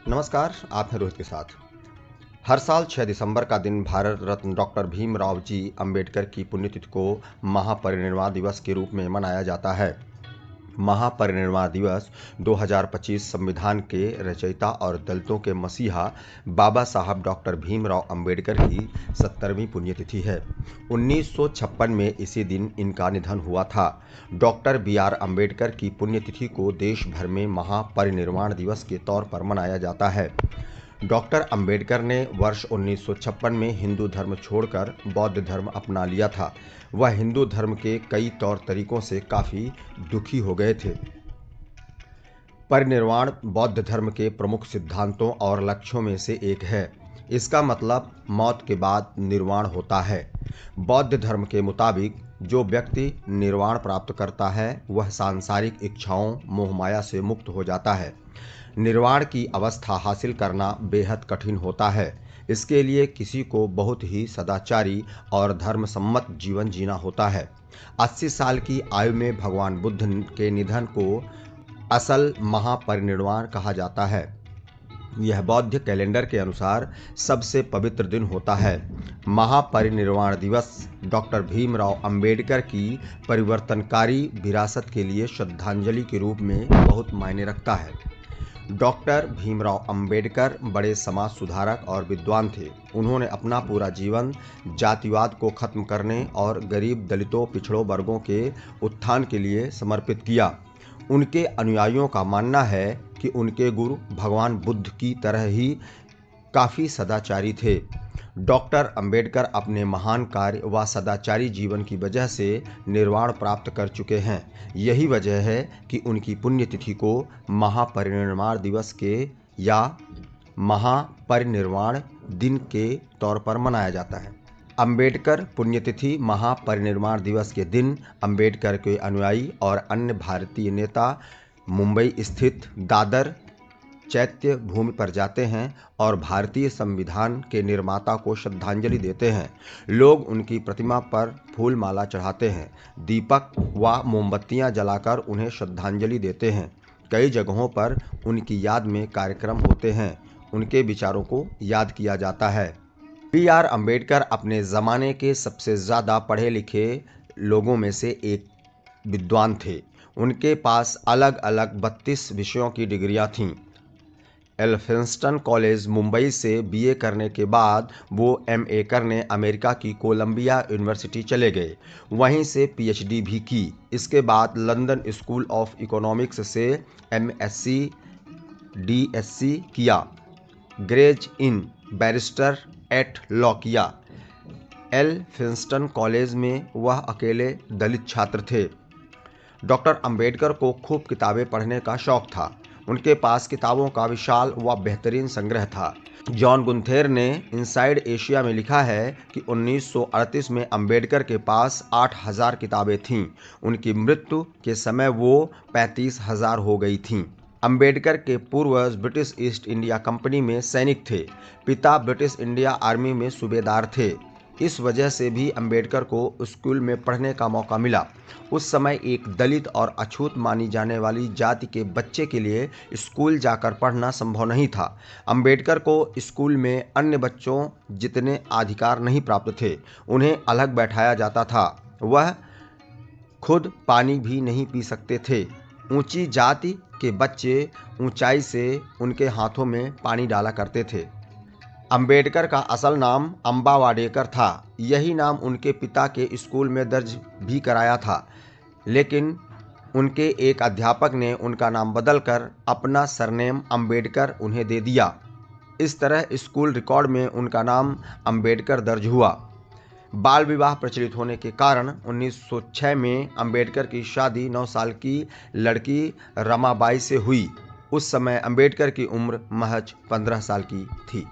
नमस्कार, आप हैं रोहित के साथ। हर साल 6 दिसंबर का दिन भारत रत्न डॉक्टर भीमराव जी अंबेडकर की पुण्यतिथि को महापरिनिर्वाण दिवस के रूप में मनाया जाता है। महापरिनिर्वाण दिवस 2025 संविधान के रचयिता और दलितों के मसीहा बाबा साहब डॉक्टर भीमराव अंबेडकर की 70वीं पुण्यतिथि है। 1956 में इसी दिन इनका निधन हुआ था। डॉक्टर BR अंबेडकर की पुण्यतिथि को देश भर में महापरिनिर्वाण दिवस के तौर पर मनाया जाता है। डॉक्टर अंबेडकर ने वर्ष 1956 में हिंदू धर्म छोड़कर बौद्ध धर्म अपना लिया था। वह हिंदू धर्म के कई तौर तरीकों से काफ़ी दुखी हो गए थे। परिनिर्वाण बौद्ध धर्म के प्रमुख सिद्धांतों और लक्ष्यों में से एक है। इसका मतलब मौत के बाद निर्वाण होता है। बौद्ध धर्म के मुताबिक जो व्यक्ति निर्वाण प्राप्त करता है वह सांसारिक इच्छाओं मोह माया से मुक्त हो जाता है। निर्वाण की अवस्था हासिल करना बेहद कठिन होता है। इसके लिए किसी को बहुत ही सदाचारी और धर्मसम्मत जीवन जीना होता है। 80 साल की आयु में भगवान बुद्ध के निधन को असल महापरिनिर्वाण कहा जाता है। यह बौद्ध कैलेंडर के अनुसार सबसे पवित्र दिन होता है। महापरिनिर्वाण दिवस डॉक्टर भीमराव अंबेडकर की परिवर्तनकारी विरासत के लिए श्रद्धांजलि के रूप में बहुत मायने रखता है। डॉक्टर भीमराव अंबेडकर बड़े समाज सुधारक और विद्वान थे। उन्होंने अपना पूरा जीवन जातिवाद को खत्म करने और गरीब दलितों पिछड़ों वर्गों के उत्थान के लिए समर्पित किया। उनके अनुयायियों का मानना है कि उनके गुरु भगवान बुद्ध की तरह ही काफ़ी सदाचारी थे। डॉक्टर अंबेडकर अपने महान कार्य व सदाचारी जीवन की वजह से निर्वाण प्राप्त कर चुके हैं। यही वजह है कि उनकी पुण्यतिथि को महापरिनिर्वाण दिवस के या महापरिनिर्वाण दिन के तौर पर मनाया जाता है। अंबेडकर पुण्यतिथि महापरिनिर्वाण दिवस के दिन अंबेडकर के अनुयायी और अन्य भारतीय नेता मुंबई स्थित दादर चैत्य भूमि पर जाते हैं और भारतीय संविधान के निर्माता को श्रद्धांजलि देते हैं। लोग उनकी प्रतिमा पर फूल माला चढ़ाते हैं, दीपक व मोमबत्तियां जलाकर उन्हें श्रद्धांजलि देते हैं। कई जगहों पर उनकी याद में कार्यक्रम होते हैं। उनके विचारों को याद किया जाता है। BR अंबेडकर अपने ज़माने के सबसे ज़्यादा पढ़े लिखे लोगों में से एक विद्वान थे। उनके पास अलग अलग 32 विषयों की डिग्रियां थीं। एल्फिंस्टन कॉलेज मुंबई से BA करने के बाद वो MA करने अमेरिका की कोलंबिया यूनिवर्सिटी चले गए। वहीं से PhD भी की। इसके बाद लंदन स्कूल ऑफ इकोनॉमिक्स से MSc DSc किया। ग्रेज इन बैरिस्टर एट लॉ किया। एल्फिंस्टन कॉलेज में वह अकेले दलित छात्र थे। डॉक्टर अंबेडकर को खूब किताबें पढ़ने का शौक था। उनके पास किताबों का विशाल व बेहतरीन संग्रह था। जॉन गुंथेर ने इनसाइड एशिया में लिखा है कि 1938 में अंबेडकर के पास 8000 किताबें थीं। उनकी मृत्यु के समय वो 35,000 हो गई थीं। अंबेडकर के पूर्वज ब्रिटिश ईस्ट इंडिया कंपनी में सैनिक थे। पिता ब्रिटिश इंडिया आर्मी में सूबेदार थे। इस वजह से भी अंबेडकर को स्कूल में पढ़ने का मौका मिला। उस समय एक दलित और अछूत मानी जाने वाली जाति के बच्चे के लिए स्कूल जाकर पढ़ना संभव नहीं था। अंबेडकर को स्कूल में अन्य बच्चों जितने अधिकार नहीं प्राप्त थे। उन्हें अलग बैठाया जाता था। वह खुद पानी भी नहीं पी सकते थे। ऊंची जाति के बच्चे ऊंचाई से उनके हाथों में पानी डाला करते थे। अंबेडकर का असल नाम अम्बा वाडेकर था। यही नाम उनके पिता के स्कूल में दर्ज भी कराया था, लेकिन उनके एक अध्यापक ने उनका नाम बदलकर अपना सरनेम अंबेडकर उन्हें दे दिया। इस तरह स्कूल रिकॉर्ड में उनका नाम अंबेडकर दर्ज हुआ। बाल विवाह प्रचलित होने के कारण 1906 में अंबेडकर की शादी 9 साल की लड़की रमाबाई से हुई। उस समय अंबेडकर की उम्र महज 15 साल की थी।